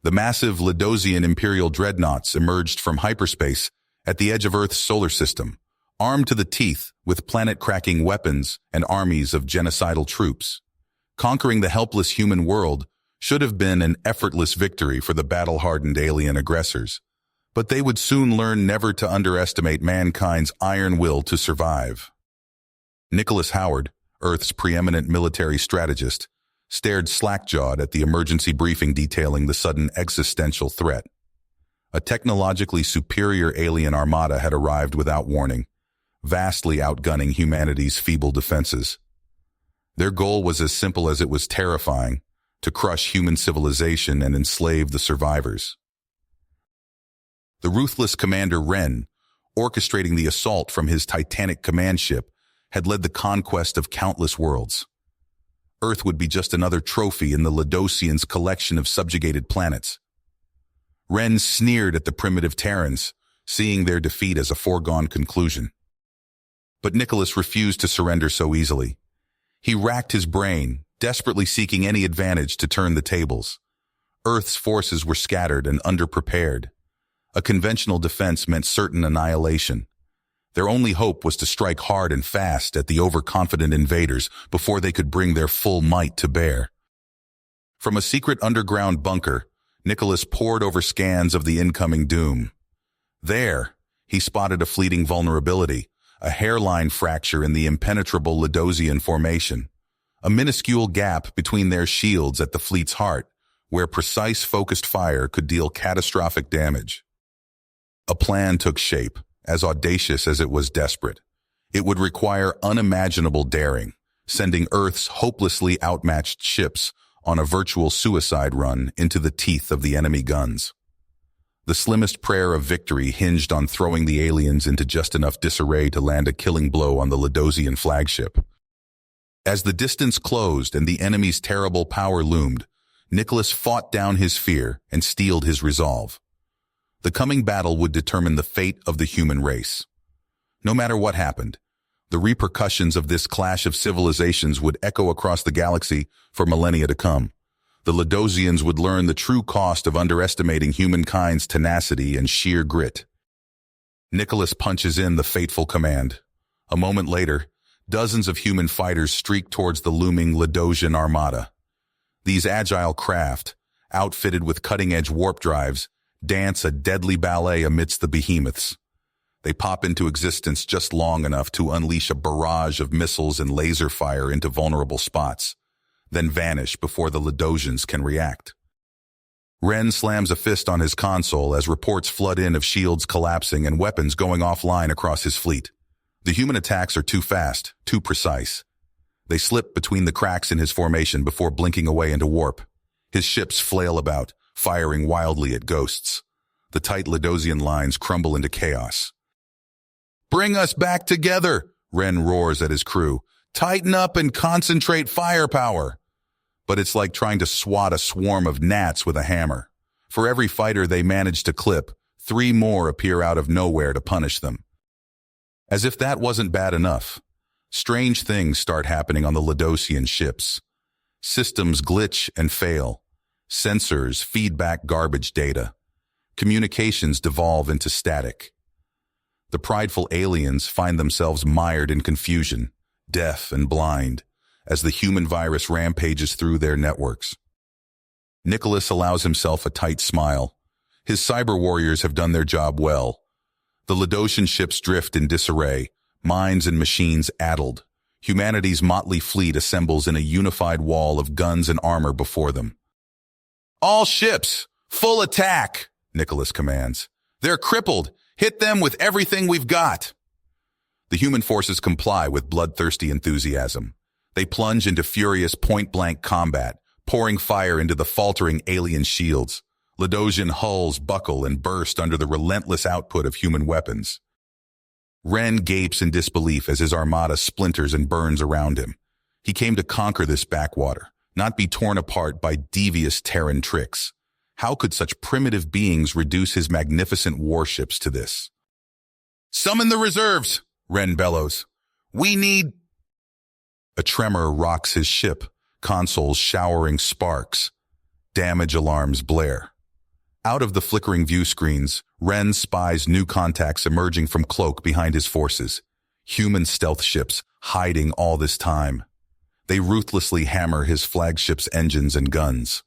The massive Ledosian Imperial dreadnoughts emerged from hyperspace at the edge of Earth's solar system, armed to the teeth with planet-cracking weapons and armies of genocidal troops. Conquering the helpless human world should have been an effortless victory for the battle-hardened alien aggressors, but they would soon learn never to underestimate mankind's iron will to survive. Nicholas Howard, Earth's preeminent military strategist, stared slack-jawed at the emergency briefing detailing the sudden existential threat. A technologically superior alien armada had arrived without warning, vastly outgunning humanity's feeble defenses. Their goal was as simple as it was terrifying: to crush human civilization and enslave the survivors. The ruthless Commander Wren, orchestrating the assault from his titanic command ship, had led the conquest of countless worlds. Earth would be just another trophy in the Ledosians' collection of subjugated planets. Wren sneered at the primitive Terrans, seeing their defeat as a foregone conclusion. But Nicholas refused to surrender so easily. He racked his brain, desperately seeking any advantage to turn the tables. Earth's forces were scattered and underprepared. A conventional defense meant certain annihilation. Their only hope was to strike hard and fast at the overconfident invaders before they could bring their full might to bear. From a secret underground bunker, Nicholas pored over scans of the incoming doom. There, he spotted a fleeting vulnerability, a hairline fracture in the impenetrable Ledosian formation, a minuscule gap between their shields at the fleet's heart, where precise focused fire could deal catastrophic damage. A plan took shape, as audacious as it was desperate. It would require unimaginable daring, sending Earth's hopelessly outmatched ships on a virtual suicide run into the teeth of the enemy guns. The slimmest prayer of victory hinged on throwing the aliens into just enough disarray to land a killing blow on the Ledosian flagship. As the distance closed and the enemy's terrible power loomed, Nicholas fought down his fear and steeled his resolve. The coming battle would determine the fate of the human race. No matter what happened, the repercussions of this clash of civilizations would echo across the galaxy for millennia to come. The Ledosians would learn the true cost of underestimating humankind's tenacity and sheer grit. Nicholas punches in the fateful command. A moment later, dozens of human fighters streaked towards the looming Ledosian armada. These agile craft, outfitted with cutting-edge warp drives, dance a deadly ballet amidst the behemoths. They pop into existence just long enough to unleash a barrage of missiles and laser fire into vulnerable spots, then vanish before the Ledosians can react. Wren slams a fist on his console as reports flood in of shields collapsing and weapons going offline across his fleet. The human attacks are too fast, too precise. They slip between the cracks in his formation before blinking away into warp. His ships flail about, firing wildly at ghosts. The tight Ledosian lines crumble into chaos. "Bring us back together," Wren roars at his crew. "Tighten up and concentrate firepower." But it's like trying to swat a swarm of gnats with a hammer. For every fighter they manage to clip, 3 more appear out of nowhere to punish them. As if that wasn't bad enough, strange things start happening on the Ledosian ships. Systems glitch and fail. Sensors feed back garbage data. Communications devolve into static. The prideful aliens find themselves mired in confusion, deaf and blind, as the human virus rampages through their networks. Nicholas allows himself a tight smile. His cyber warriors have done their job well. The Ledosian ships drift in disarray, minds and machines addled. Humanity's motley fleet assembles in a unified wall of guns and armor before them. "All ships, full attack," Nicholas commands. "They're crippled. Hit them with everything we've got." The human forces comply with bloodthirsty enthusiasm. They plunge into furious point-blank combat, pouring fire into the faltering alien shields. Ledosian hulls buckle and burst under the relentless output of human weapons. Wren gapes in disbelief as his armada splinters and burns around him. He came to conquer this backwater, not be torn apart by devious Terran tricks. How could such primitive beings reduce his magnificent warships to this? "Summon the reserves," Wren bellows. "We need—" A tremor rocks his ship, consoles showering sparks. Damage alarms blare. Out of the flickering view screens, Ren spies new contacts emerging from cloak behind his forces. Human stealth ships hiding all this time. They ruthlessly hammer his flagship's engines and guns.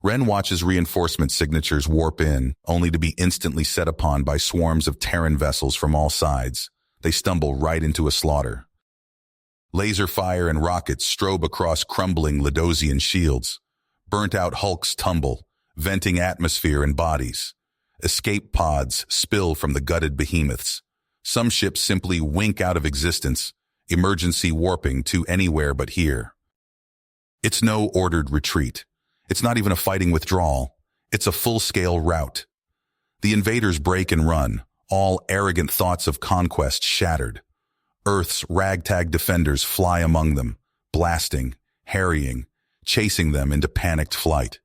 Ren watches reinforcement signatures warp in, only to be instantly set upon by swarms of Terran vessels from all sides. They stumble right into a slaughter. Laser fire and rockets strobe across crumbling Ledosian shields. Burnt-out hulks tumble, venting atmosphere and bodies. Escape pods spill from the gutted behemoths. Some ships simply wink out of existence, emergency warping to anywhere but here. It's no ordered retreat. It's not even a fighting withdrawal. It's a full-scale rout. The invaders break and run, all arrogant thoughts of conquest shattered. Earth's ragtag defenders fly among them, blasting, harrying, chasing them into panicked flight.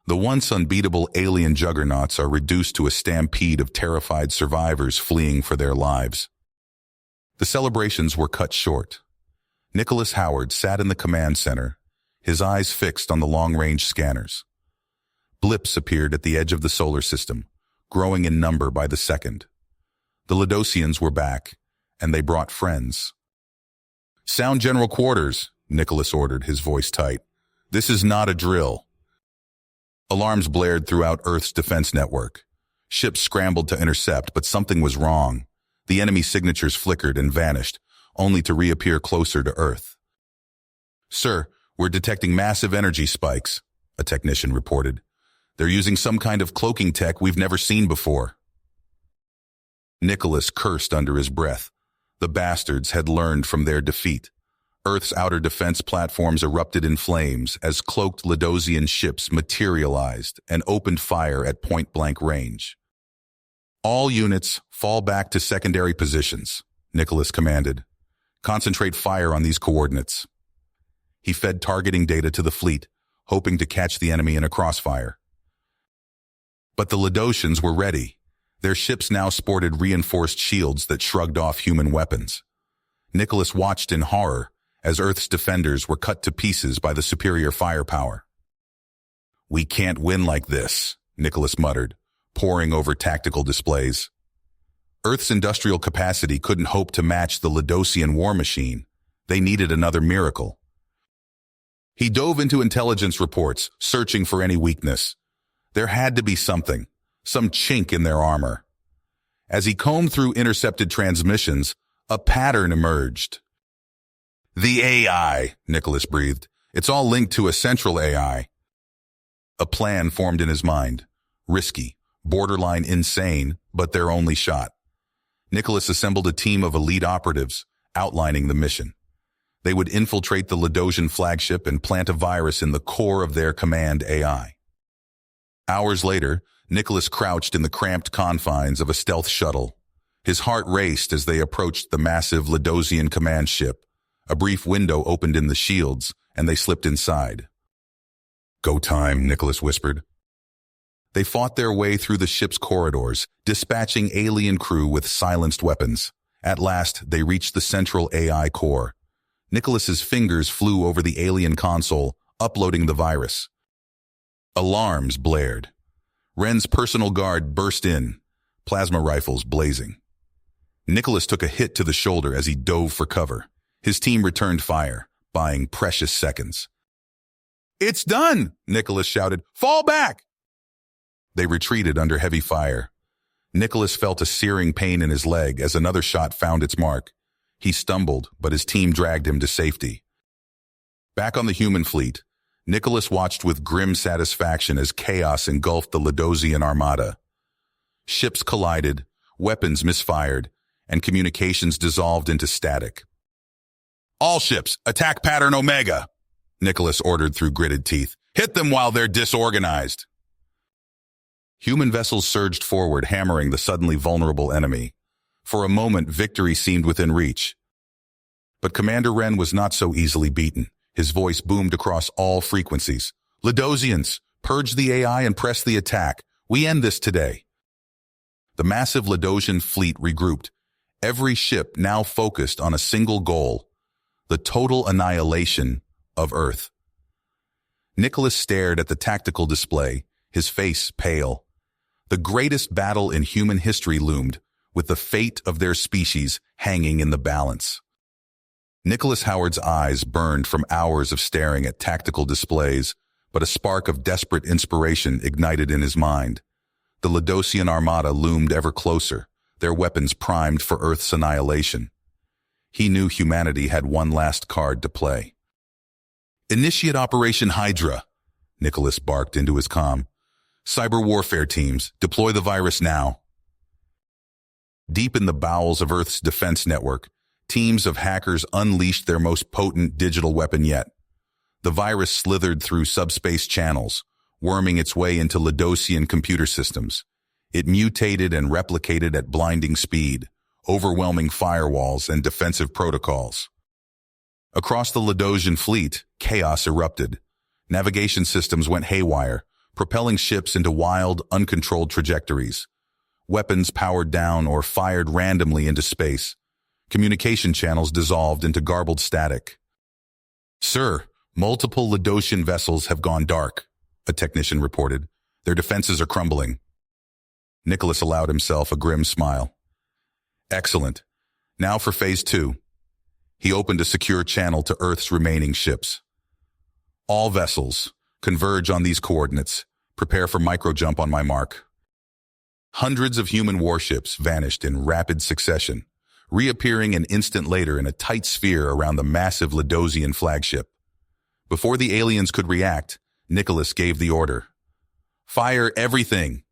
The once unbeatable alien juggernauts are reduced to a stampede of terrified survivors fleeing for their lives. The celebrations were cut short. Nicholas Howard sat in the command center, his eyes fixed on the long-range scanners. Blips appeared at the edge of the solar system, growing in number by the second. The Ledosians were back, and they brought friends. "Sound general quarters," Nicholas ordered, his voice tight. "This is not a drill." Alarms blared throughout Earth's defense network. Ships scrambled to intercept, but something was wrong. The enemy signatures flickered and vanished, only to reappear closer to Earth. "Sir, we're detecting massive energy spikes," a technician reported. "They're using some kind of cloaking tech we've never seen before." Nicholas cursed under his breath. The bastards had learned from their defeat. Earth's outer defense platforms erupted in flames as cloaked Ledosian ships materialized and opened fire at point-blank range. "All units, fall back to secondary positions," Nicholas commanded. "Concentrate fire on these coordinates." He fed targeting data to the fleet, hoping to catch the enemy in a crossfire. But the Ledosians were ready. Their ships now sported reinforced shields that shrugged off human weapons. Nicholas watched in horror as Earth's defenders were cut to pieces by the superior firepower. "We can't win like this," Nicholas muttered, poring over tactical displays. Earth's industrial capacity couldn't hope to match the Ledosian war machine. They needed another miracle. He dove into intelligence reports, searching for any weakness. There had to be something, some chink in their armor. As he combed through intercepted transmissions, a pattern emerged. "The AI," Nicholas breathed. "It's all linked to a central AI." A plan formed in his mind. Risky, borderline insane, but their only shot. Nicholas assembled a team of elite operatives, outlining the mission. They would infiltrate the Ledosian flagship and plant a virus in the core of their command AI. Hours later, Nicholas crouched in the cramped confines of a stealth shuttle. His heart raced as they approached the massive Ledosian command ship. A brief window opened in the shields, and they slipped inside. "Go time," Nicholas whispered. They fought their way through the ship's corridors, dispatching alien crew with silenced weapons. At last, they reached the central AI core. Nicholas's fingers flew over the alien console, uploading the virus. Alarms blared. Ren's personal guard burst in, plasma rifles blazing. Nicholas took a hit to the shoulder as he dove for cover. His team returned fire, buying precious seconds. "It's done!" Nicholas shouted. "Fall back!" They retreated under heavy fire. Nicholas felt a searing pain in his leg as another shot found its mark. He stumbled, but his team dragged him to safety. Back on the human fleet, Nicholas watched with grim satisfaction as chaos engulfed the Ledosian armada. Ships collided, weapons misfired, and communications dissolved into static. "All ships, attack pattern Omega," Nicholas ordered through gritted teeth. "Hit them while they're disorganized." Human vessels surged forward, hammering the suddenly vulnerable enemy. For a moment, victory seemed within reach. But Commander Ren was not so easily beaten. His voice boomed across all frequencies. "Ledosians, purge the AI and press the attack. We end this today." The massive Ledosian fleet regrouped, every ship now focused on a single goal: the total annihilation of Earth. Nicholas stared at the tactical display, his face pale. The greatest battle in human history loomed, with the fate of their species hanging in the balance. Nicholas Howard's eyes burned from hours of staring at tactical displays, but a spark of desperate inspiration ignited in his mind. The Ladosian armada loomed ever closer, their weapons primed for Earth's annihilation. He knew humanity had one last card to play. "Initiate Operation Hydra," Nicholas barked into his comm. "Cyber warfare teams, deploy the virus now." Deep in the bowels of Earth's defense network, teams of hackers unleashed their most potent digital weapon yet. The virus slithered through subspace channels, worming its way into Ladosian computer systems. It mutated and replicated at blinding speed, overwhelming firewalls and defensive protocols. Across the Ladosian fleet, chaos erupted. Navigation systems went haywire, propelling ships into wild, uncontrolled trajectories. Weapons powered down or fired randomly into space. Communication channels dissolved into garbled static. "Sir, multiple Ladosian vessels have gone dark," a technician reported. "Their defenses are crumbling." Nicholas allowed himself a grim smile. "Excellent. Now for Phase 2. He opened a secure channel to Earth's remaining ships. "All vessels, converge on these coordinates. Prepare for microjump on my mark." Hundreds of human warships vanished in rapid succession, reappearing an instant later in a tight sphere around the massive Ladosian flagship. Before the aliens could react, Nicholas gave the order. "Fire everything!"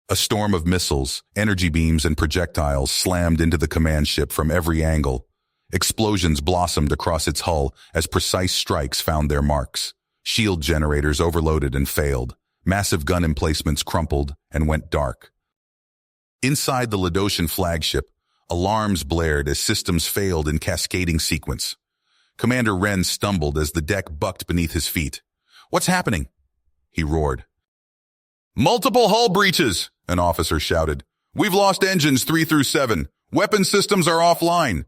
A storm of missiles, energy beams, and projectiles slammed into the command ship from every angle. Explosions blossomed across its hull as precise strikes found their marks. Shield generators overloaded and failed. Massive gun emplacements crumpled and went dark. Inside the Ladosian flagship, alarms blared as systems failed in cascading sequence. Commander Wren stumbled as the deck bucked beneath his feet. "What's happening?" he roared. "Multiple hull breaches!" an officer shouted. "We've lost engines 3 through 7. Weapon systems are offline."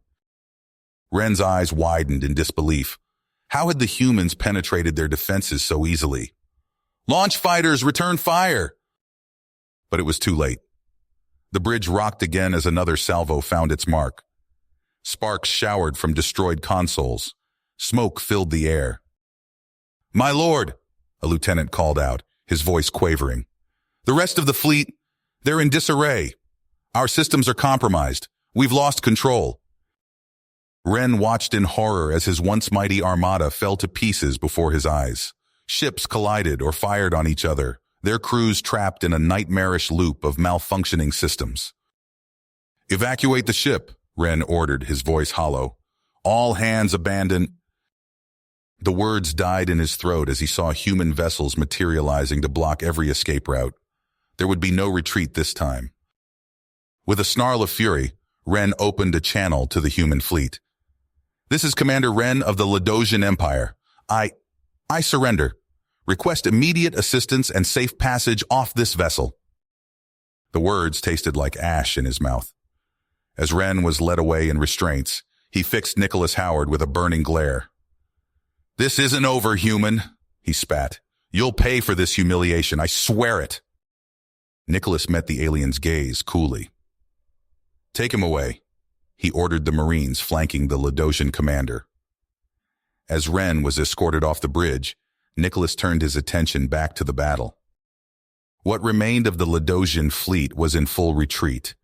Wren's eyes widened in disbelief. How had the humans penetrated their defenses so easily? "Launch fighters, return fire!" But it was too late. The bridge rocked again as another salvo found its mark. Sparks showered from destroyed consoles. Smoke filled the air. "My lord," a lieutenant called out, his voice quavering. "The rest of the fleet, they're in disarray. Our systems are compromised. We've lost control." Wren watched in horror as his once mighty armada fell to pieces before his eyes. Ships collided or fired on each other, their crews trapped in a nightmarish loop of malfunctioning systems. "Evacuate the ship," Wren ordered, his voice hollow. "All hands abandon—" The words died in his throat as he saw human vessels materializing to block every escape route. There would be no retreat this time. With a snarl of fury, Wren opened a channel to the human fleet. "This is Commander Wren of the Ladosian Empire. I surrender. Request immediate assistance and safe passage off this vessel." The words tasted like ash in his mouth. As Wren was led away in restraints, he fixed Nicholas Howard with a burning glare. "This isn't over, human," he spat. "You'll pay for this humiliation, I swear it." Nicholas met the alien's gaze coolly. "Take him away," he ordered the Marines flanking the Ladosian commander. As Wren was escorted off the bridge, Nicholas turned his attention back to the battle. What remained of the Ladosian fleet was in full retreat.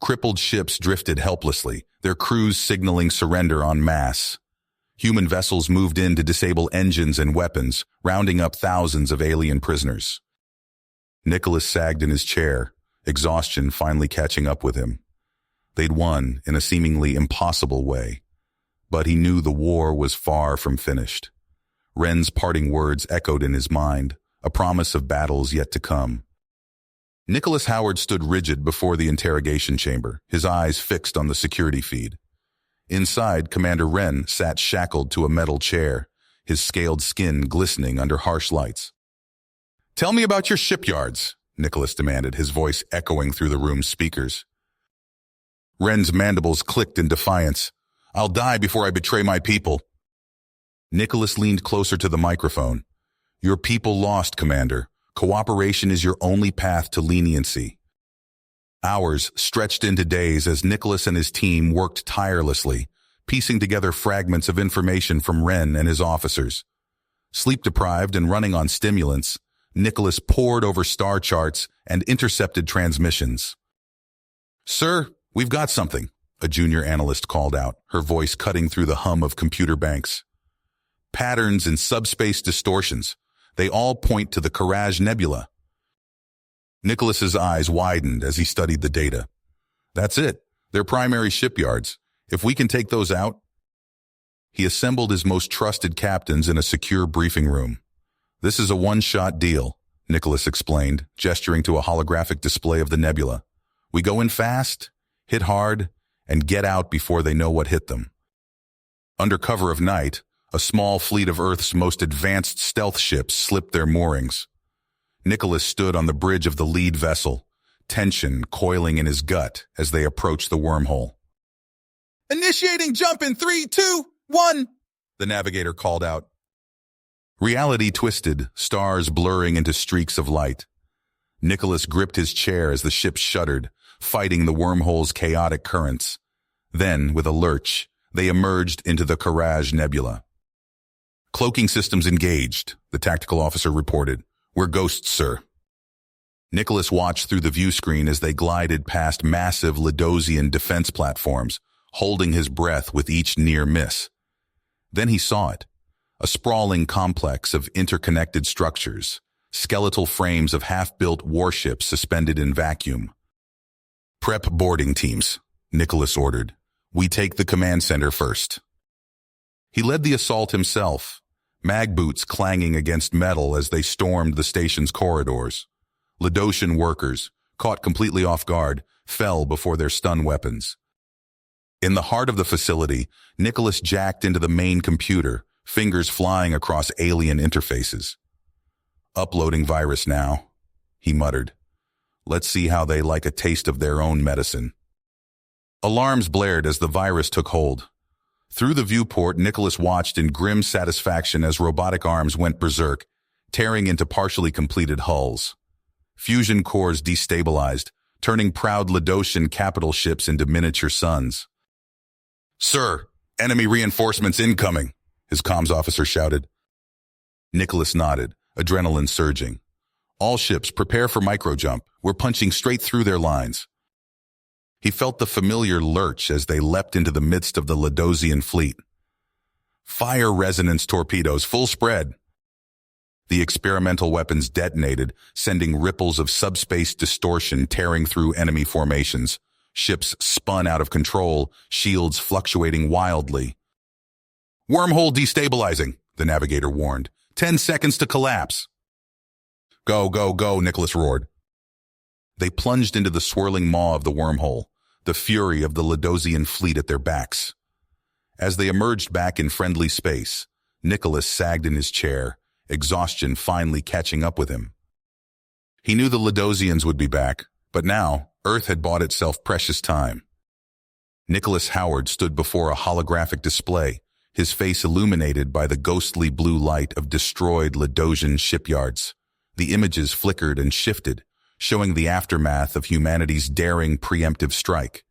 Crippled ships drifted helplessly, their crews signaling surrender en masse. Human vessels moved in to disable engines and weapons, rounding up thousands of alien prisoners. Nicholas sagged in his chair, exhaustion finally catching up with him. They'd won in a seemingly impossible way, but he knew the war was far from finished. Wren's parting words echoed in his mind, a promise of battles yet to come. Nicholas Howard stood rigid before the interrogation chamber, his eyes fixed on the security feed. Inside, Commander Wren sat shackled to a metal chair, his scaled skin glistening under harsh lights. "Tell me about your shipyards," Nicholas demanded, his voice echoing through the room's speakers. Wren's mandibles clicked in defiance. "I'll die before I betray my people." Nicholas leaned closer to the microphone. "Your people lost, Commander, Cooperation is your only path to leniency. Hours stretched into days as Nicholas and his team worked tirelessly, piecing together fragments of information from Wren and his officers. Sleep-deprived and running on stimulants, Nicholas pored over star charts and intercepted transmissions. "Sir, we've got something," a junior analyst called out, her voice cutting through the hum of computer banks. "Patterns in subspace distortions. They all point to the Courage Nebula." Nicholas's eyes widened as he studied the data. "That's it. They're primary shipyards. If we can take those out..." He assembled his most trusted captains in a secure briefing room. "This is a one-shot deal," Nicholas explained, gesturing to a holographic display of the nebula. "We go in fast, hit hard, and get out before they know what hit them." Under cover of night, a small fleet of Earth's most advanced stealth ships slipped their moorings. Nicholas stood on the bridge of the lead vessel, tension coiling in his gut as they approached the wormhole. "Initiating jump in 3, 2, 1, the navigator called out. Reality twisted, stars blurring into streaks of light. Nicholas gripped his chair as the ship shuddered, fighting the wormhole's chaotic currents. Then, with a lurch, they emerged into the Courage Nebula. "Cloaking systems engaged," the tactical officer reported. "We're ghosts, sir." Nicholas watched through the view screen as they glided past massive Ledosian defense platforms, holding his breath with each near miss. Then he saw it, a sprawling complex of interconnected structures, skeletal frames of half-built warships suspended in vacuum. "Prep boarding teams," Nicholas ordered. "We take the command center first." He led the assault himself, mag boots clanging against metal as they stormed the station's corridors. Ledosian workers, caught completely off guard, fell before their stun weapons. In the heart of the facility, Nicholas jacked into the main computer, fingers flying across alien interfaces. "Uploading virus now," he muttered. "Let's see how they like a taste of their own medicine." Alarms blared as the virus took hold. Through the viewport, Nicholas watched in grim satisfaction as robotic arms went berserk, tearing into partially completed hulls. Fusion cores destabilized, turning proud Ledosian capital ships into miniature suns. "Sir, enemy reinforcements incoming," his comms officer shouted. Nicholas nodded, adrenaline surging. "All ships, prepare for microjump. We're punching straight through their lines." He felt the familiar lurch as they leapt into the midst of the Ledosian fleet. "Fire resonance torpedoes, full spread." The experimental weapons detonated, sending ripples of subspace distortion tearing through enemy formations. Ships spun out of control, shields fluctuating wildly. "Wormhole destabilizing," the navigator warned. 10 seconds to collapse." "Go, go, go," Nicholas roared. They plunged into the swirling maw of the wormhole, the fury of the Ledosian fleet at their backs. As they emerged back in friendly space, Nicholas sagged in his chair, exhaustion finally catching up with him. He knew the Ledosians would be back, but now Earth had bought itself precious time. Nicholas Howard stood before a holographic display, his face illuminated by the ghostly blue light of destroyed Ledosian shipyards. The images flickered and shifted, showing the aftermath of humanity's daring preemptive strike.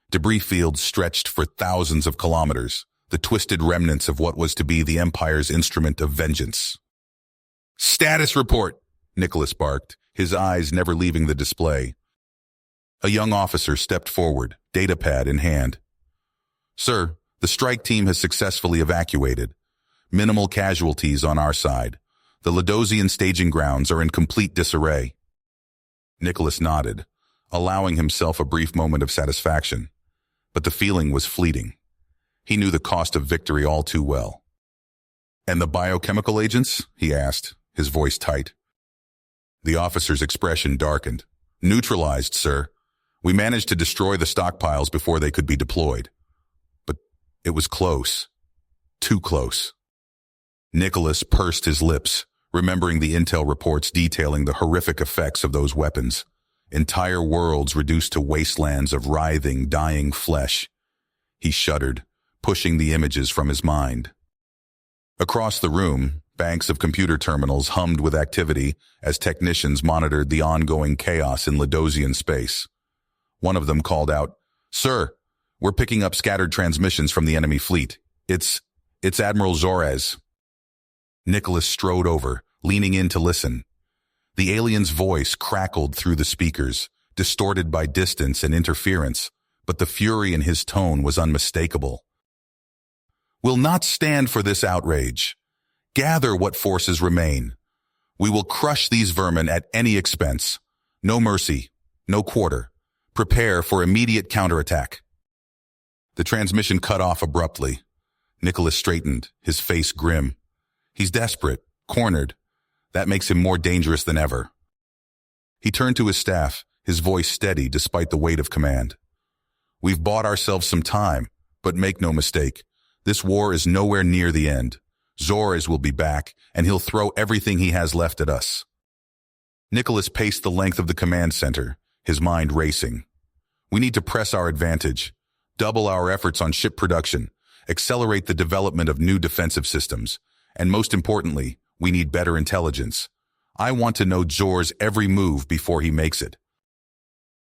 Debris fields stretched for thousands of kilometers, the twisted remnants of what was to be the Empire's instrument of vengeance. "Status report," Nicholas barked, his eyes never leaving the display. A young officer stepped forward, datapad in hand. "Sir, the strike team has successfully evacuated. Minimal casualties on our side. The Ledosian staging grounds are in complete disarray." Nicholas nodded, allowing himself a brief moment of satisfaction. But the feeling was fleeting. He knew the cost of victory all too well. "And the biochemical agents?" he asked, his voice tight. The officer's expression darkened. "Neutralized, sir. We managed to destroy the stockpiles before they could be deployed. But it was close. Too close." Nicholas pursed his lips, remembering the intel reports detailing the horrific effects of those weapons. Entire worlds reduced to wastelands of writhing, dying flesh. He shuddered, pushing the images from his mind. Across the room, Banks of computer terminals hummed with activity as technicians monitored the ongoing chaos in Lodosian space. One of them called out, "Sir, we're picking up scattered transmissions from the enemy fleet. It's Admiral Zorez." Nicholas strode over, leaning in to listen. The alien's voice crackled through the speakers, distorted by distance and interference, but the fury in his tone was unmistakable. "Will not stand for this outrage. Gather what forces remain. We will crush these vermin at any expense. No mercy, no quarter. Prepare for immediate counterattack." The transmission cut off abruptly. Nicholas straightened, his face grim. He's desperate, cornered. That makes him more dangerous than ever. He turned to his staff, his voice steady despite the weight of command. "We've bought ourselves some time, but make no mistake. This war is nowhere near the end. Zorez will be back, and he'll throw everything he has left at us." Nicholas paced the length of the command center, his mind racing. "We need to press our advantage, double our efforts on ship production, accelerate the development of new defensive systems, and most importantly, we need better intelligence. I want to know Zor's every move before he makes it."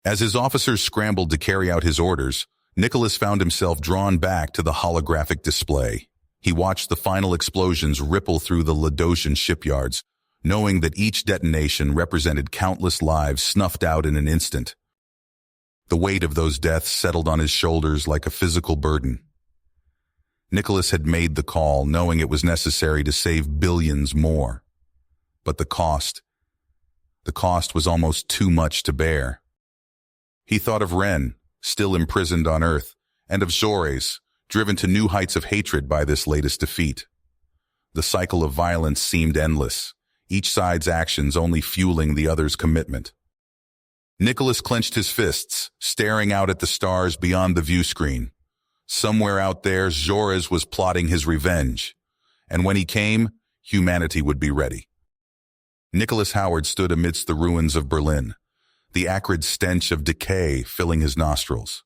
As his officers scrambled to carry out his orders, Nicholas found himself drawn back to the holographic display. He watched the final explosions ripple through the Lodosian shipyards, knowing that each detonation represented countless lives snuffed out in an instant. The weight of those deaths settled on his shoulders like a physical burden. Nicholas had made the call, knowing it was necessary to save billions more. But the cost was almost too much to bear. He thought of Ren, still imprisoned on Earth, and of Zorez, driven to new heights of hatred by this latest defeat. The cycle of violence seemed endless, each side's actions only fueling the other's commitment. Nicholas clenched his fists, staring out at the stars beyond the view screen. Somewhere out there, Zorez was plotting his revenge, and when he came, humanity would be ready. Nicholas Howard stood amidst the ruins of Berlin, the acrid stench of decay filling his nostrils.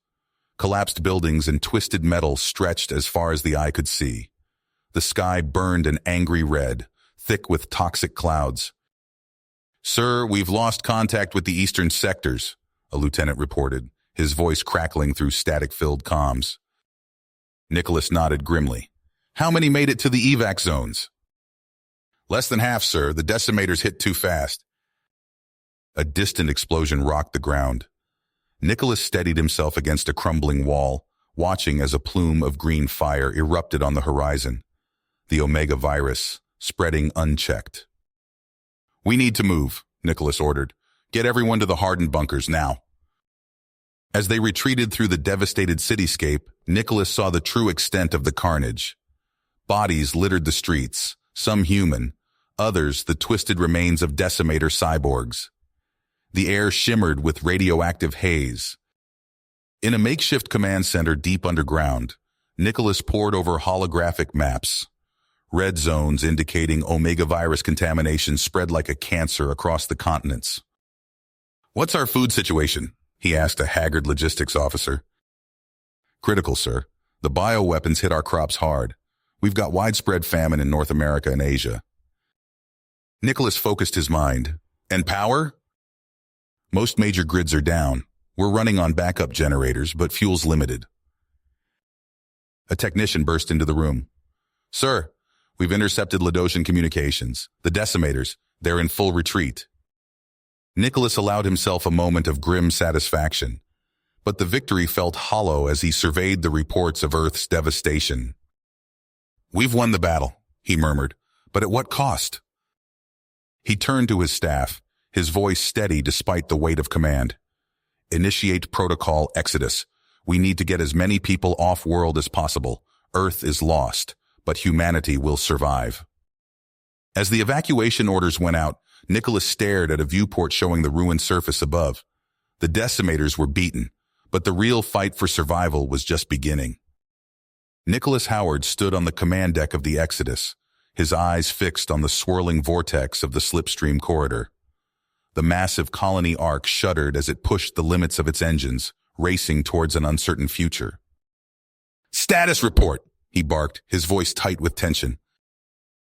Collapsed buildings and twisted metal stretched as far as the eye could see. The sky burned an angry red, thick with toxic clouds. "Sir, we've lost contact with the eastern sectors," a lieutenant reported, his voice crackling through static-filled comms. Nicholas nodded grimly. "How many made it to the evac zones?" "Less than half, sir. The decimators hit too fast." A distant explosion rocked the ground. Nicholas steadied himself against a crumbling wall, watching as a plume of green fire erupted on the horizon. The Omega virus, spreading unchecked. "We need to move," Nicholas ordered. "Get everyone to the hardened bunkers now." As they retreated through the devastated cityscape, Nicholas saw the true extent of the carnage. Bodies littered the streets, some human, others the twisted remains of decimator cyborgs. The air shimmered with radioactive haze. In a makeshift command center deep underground, Nicholas pored over holographic maps. Red zones indicating Omega virus contamination spread like a cancer across the continents. "What's our food situation?" he asked a haggard logistics officer. "Critical, sir. The bioweapons hit our crops hard. We've got widespread famine in North America and Asia." Nicholas focused his mind. "And power?" "Most major grids are down. We're running on backup generators, but fuel's limited." A technician burst into the room. "Sir, we've intercepted Lodosian communications. The decimators, they're in full retreat." Nicholas allowed himself a moment of grim satisfaction, but the victory felt hollow as he surveyed the reports of Earth's devastation. "We've won the battle," he murmured, "but at what cost?" He turned to his staff, his voice steady despite the weight of command. "Initiate protocol Exodus. We need to get as many people off-world as possible. Earth is lost, but humanity will survive." As the evacuation orders went out, Nicholas stared at a viewport showing the ruined surface above. The decimators were beaten, but the real fight for survival was just beginning. Nicholas Howard stood on the command deck of the Exodus, his eyes fixed on the swirling vortex of the slipstream corridor. The massive colony arc shuddered as it pushed the limits of its engines, racing towards an uncertain future. "Status report," he barked, his voice tight with tension.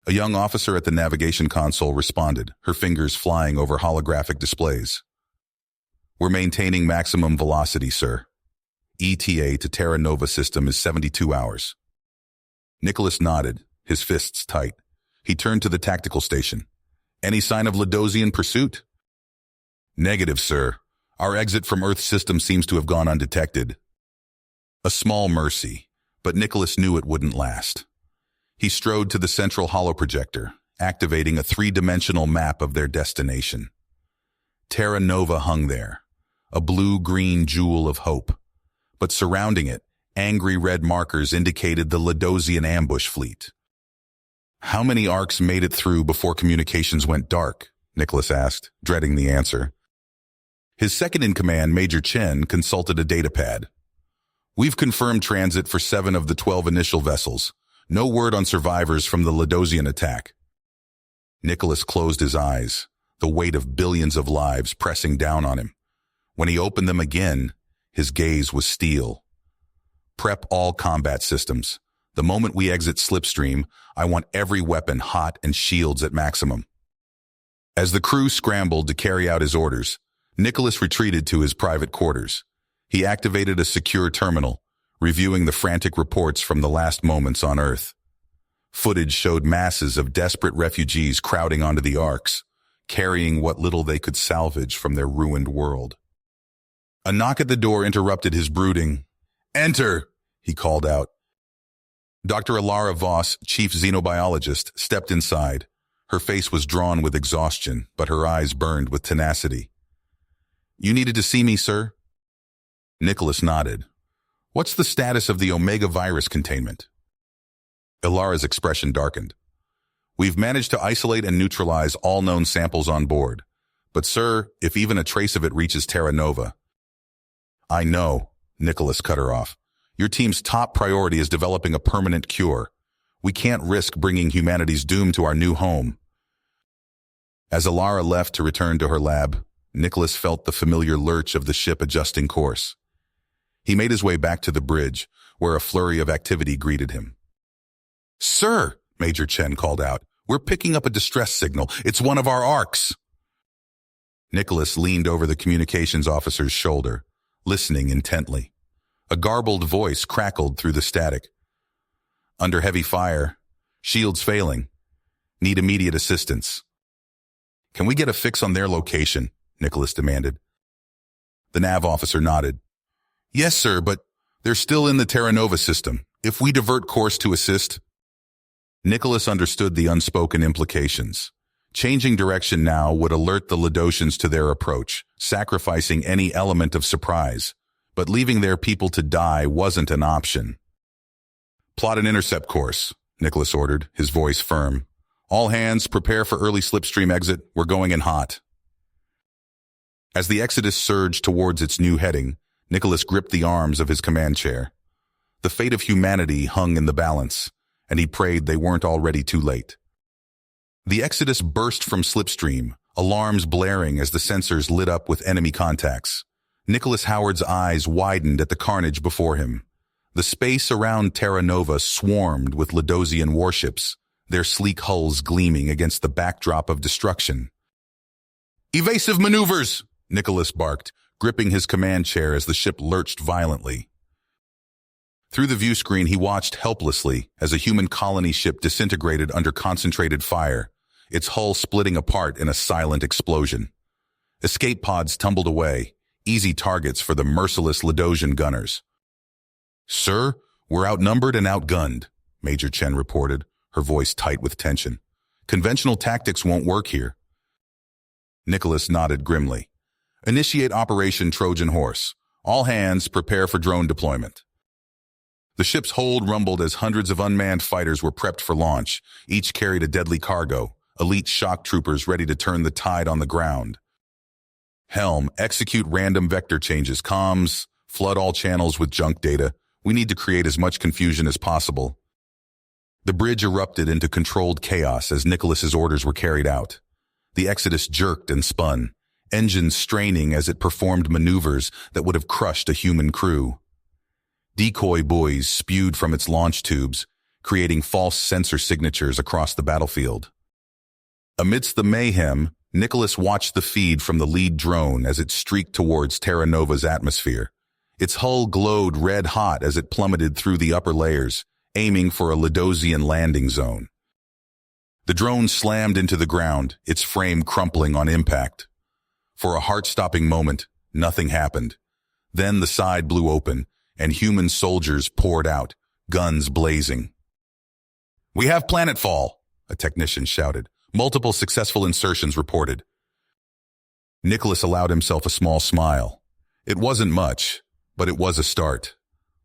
A young officer at the navigation console responded, her fingers flying over holographic displays. We're maintaining maximum velocity, sir. ETA to Terra Nova system is 72 hours. Nicholas nodded, his fists tight. He turned to the tactical station. Any sign of Ladosian pursuit? Negative, sir. Our exit from Earth system seems to have gone undetected. A small mercy, but Nicholas knew it wouldn't last. He strode to the central holoprojector, activating a three-dimensional map of their destination. Terra Nova hung there, a blue-green jewel of hope. But surrounding it, angry red markers indicated the Ladosian ambush fleet. How many Orcs made it through before communications went dark? Nicholas asked, dreading the answer. His second-in-command, Major Chen, consulted a datapad. We've confirmed transit for 7 of the 12 initial vessels. No word on survivors from the Ladosian attack. Nicholas closed his eyes, the weight of billions of lives pressing down on him. When he opened them again, his gaze was steel. Prep all combat systems. The moment we exit Slipstream, I want every weapon hot and shields at maximum. As the crew scrambled to carry out his orders, Nicholas retreated to his private quarters. He activated a secure terminal, reviewing the frantic reports from the last moments on Earth. Footage showed masses of desperate refugees crowding onto the Orcs, carrying what little they could salvage from their ruined world. A knock at the door interrupted his brooding. "Enter!" he called out. Dr. Alara Voss, chief xenobiologist, stepped inside. Her face was drawn with exhaustion, but her eyes burned with tenacity. "You needed to see me, sir?" Nicholas nodded. "What's the status of the Omega virus containment?" Ilara's expression darkened. "We've managed to isolate and neutralize all known samples on board. But, sir, if even a trace of it reaches Terra Nova—" "I know," Nicholas cut her off. "Your team's top priority is developing a permanent cure. We can't risk bringing humanity's doom to our new home." As Ilara left to return to her lab, Nicholas felt the familiar lurch of the ship adjusting course. He made his way back to the bridge, where a flurry of activity greeted him. "Sir," Major Chen called out, "we're picking up a distress signal. It's one of our Orcs." Nicholas leaned over the communications officer's shoulder, listening intently. A garbled voice crackled through the static. "Under heavy fire. Shields failing. Need immediate assistance." "Can we get a fix on their location?" Nicholas demanded. The nav officer nodded. "Yes, sir, but they're still in the Terra Nova system. If we divert course to assist—" Nicholas understood the unspoken implications. Changing direction now would alert the Ladosians to their approach, sacrificing any element of surprise. But leaving their people to die wasn't an option. "Plot an intercept course," Nicholas ordered, his voice firm. "All hands, prepare for early slipstream exit. We're going in hot." As the Exodus surged towards its new heading, Nicholas gripped the arms of his command chair. The fate of humanity hung in the balance, and he prayed they weren't already too late. The Exodus burst from slipstream, alarms blaring as the sensors lit up with enemy contacts. Nicholas Howard's eyes widened at the carnage before him. The space around Terra Nova swarmed with Ladosian warships, their sleek hulls gleaming against the backdrop of destruction. "Evasive maneuvers!" Nicholas barked, gripping his command chair as the ship lurched violently. Through the view screen, he watched helplessly as a human colony ship disintegrated under concentrated fire, its hull splitting apart in a silent explosion. Escape pods tumbled away, easy targets for the merciless Ladosian gunners. "Sir, we're outnumbered and outgunned," Major Chen reported, her voice tight with tension. "Conventional tactics won't work here." Nicholas nodded grimly. "Initiate Operation Trojan Horse. All hands prepare for drone deployment." The ship's hold rumbled as hundreds of unmanned fighters were prepped for launch. Each carried a deadly cargo, elite shock troopers ready to turn the tide on the ground. "Helm, execute random vector changes. Comms, flood all channels with junk data. We need to create as much confusion as possible." The bridge erupted into controlled chaos as Nicholas's orders were carried out. The Exodus jerked and spun, engines straining as it performed maneuvers that would have crushed a human crew. Decoy buoys spewed from its launch tubes, creating false sensor signatures across the battlefield. Amidst the mayhem, Nicholas watched the feed from the lead drone as it streaked towards Terra Nova's atmosphere. Its hull glowed red-hot as it plummeted through the upper layers, aiming for a Ledosian landing zone. The drone slammed into the ground, its frame crumpling on impact. For a heart-stopping moment, nothing happened. Then the side blew open, and human soldiers poured out, guns blazing. "We have planetfall," a technician shouted. Multiple successful insertions reported. Nicholas allowed himself a small smile. It wasn't much, but it was a start.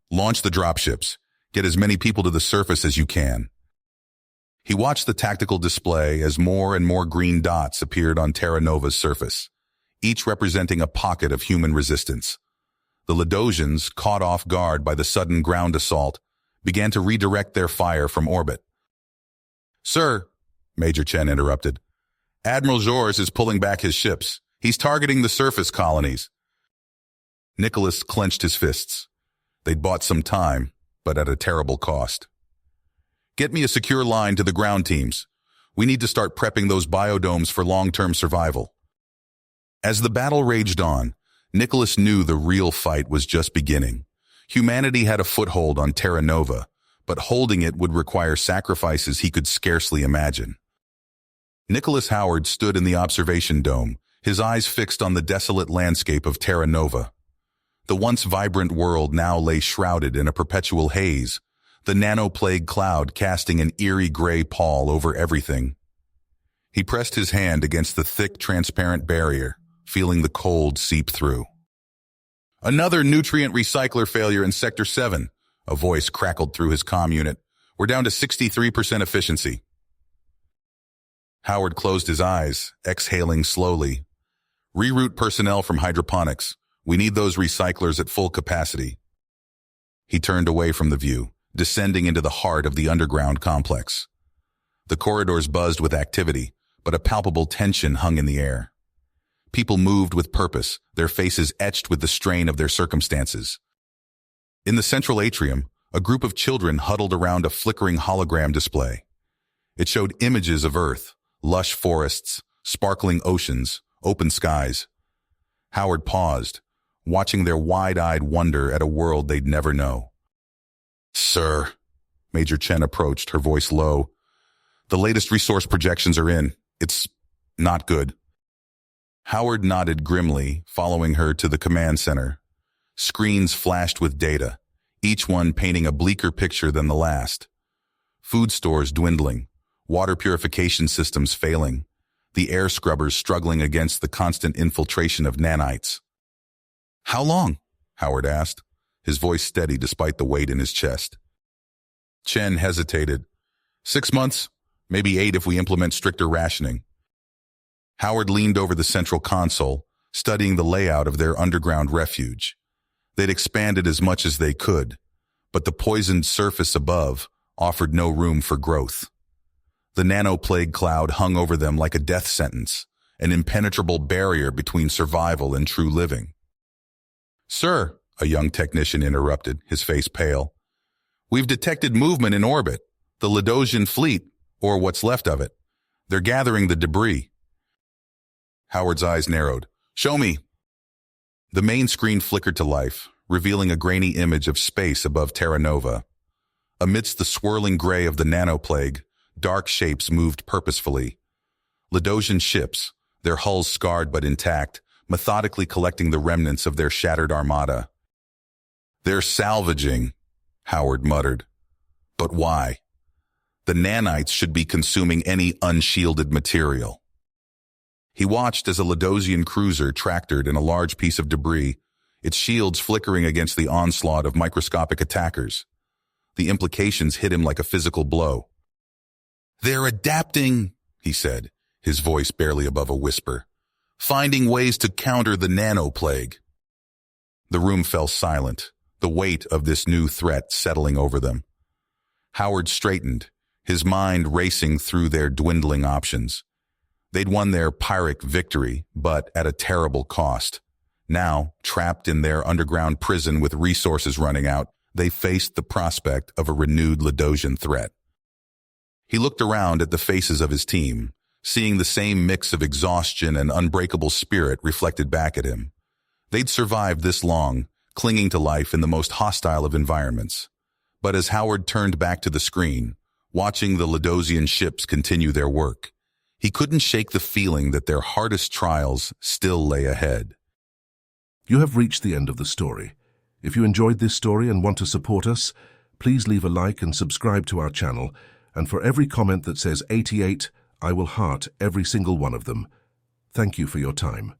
Launch the dropships. Get as many people to the surface as you can. He watched the tactical display as more and more green dots appeared on Terra Nova's surface, each representing a pocket of human resistance. The Ledosians, caught off guard by the sudden ground assault, began to redirect their fire from orbit. "Sir," Major Chen interrupted, "Admiral Zhors is pulling back his ships. He's targeting the surface colonies." Nicholas clenched his fists. They'd bought some time, but at a terrible cost. "Get me a secure line to the ground teams. We need to start prepping those biodomes for long-term survival." As the battle raged on, Nicholas knew the real fight was just beginning. Humanity had a foothold on Terra Nova, but holding it would require sacrifices he could scarcely imagine. Nicholas Howard stood in the observation dome, his eyes fixed on the desolate landscape of Terra Nova. The once vibrant world now lay shrouded in a perpetual haze, the nanoplague cloud casting an eerie gray pall over everything. He pressed his hand against the thick, transparent barrier, feeling the cold seep through. "Another nutrient recycler failure in Sector 7, a voice crackled through his comm unit. "We're down to 63% efficiency." Howard closed his eyes, exhaling slowly. "Reroute personnel from hydroponics. We need those recyclers at full capacity." He turned away from the view, descending into the heart of the underground complex. The corridors buzzed with activity, but a palpable tension hung in the air. People moved with purpose, their faces etched with the strain of their circumstances. In the central atrium, a group of children huddled around a flickering hologram display. It showed images of Earth, lush forests, sparkling oceans, open skies. Howard paused, watching their wide-eyed wonder at a world they'd never know. "Sir," Major Chen approached, her voice low, "the latest resource projections are in. It's not good." Howard nodded grimly, following her to the command center. Screens flashed with data, each one painting a bleaker picture than the last. Food stores dwindling, water purification systems failing, the air scrubbers struggling against the constant infiltration of nanites. "How long?" Howard asked, his voice steady despite the weight in his chest. Chen hesitated. 6 months, maybe 8 if we implement stricter rationing." Howard leaned over the central console, studying the layout of their underground refuge. They'd expanded as much as they could, but the poisoned surface above offered no room for growth. The nanoplague cloud hung over them like a death sentence, an impenetrable barrier between survival and true living. "Sir," a young technician interrupted, his face pale, "we've detected movement in orbit, the Ledosian fleet, or what's left of it. They're gathering the debris." Howard's eyes narrowed. "Show me." The main screen flickered to life, revealing a grainy image of space above Terra Nova. Amidst the swirling gray of the nanoplague, dark shapes moved purposefully. Ledosian ships, their hulls scarred but intact, methodically collecting the remnants of their shattered armada. "They're salvaging," Howard muttered. "But why? The nanites should be consuming any unshielded material." He watched as a Ledosian cruiser tractored in a large piece of debris, its shields flickering against the onslaught of microscopic attackers. The implications hit him like a physical blow. "They're adapting," he said, his voice barely above a whisper, "finding ways to counter the nanoplague." The room fell silent, the weight of this new threat settling over them. Howard straightened, his mind racing through their dwindling options. They'd won their Pyrrhic victory, but at a terrible cost. Now, trapped in their underground prison with resources running out, they faced the prospect of a renewed Ladosian threat. He looked around at the faces of his team, seeing the same mix of exhaustion and unbreakable spirit reflected back at him. They'd survived this long, clinging to life in the most hostile of environments. But as Howard turned back to the screen, watching the Ladosian ships continue their work, he couldn't shake the feeling that their hardest trials still lay ahead. You have reached the end of the story. If you enjoyed this story and want to support us, please leave a like and subscribe to our channel, and for every comment that says 88, I will heart every single one of them. Thank you for your time.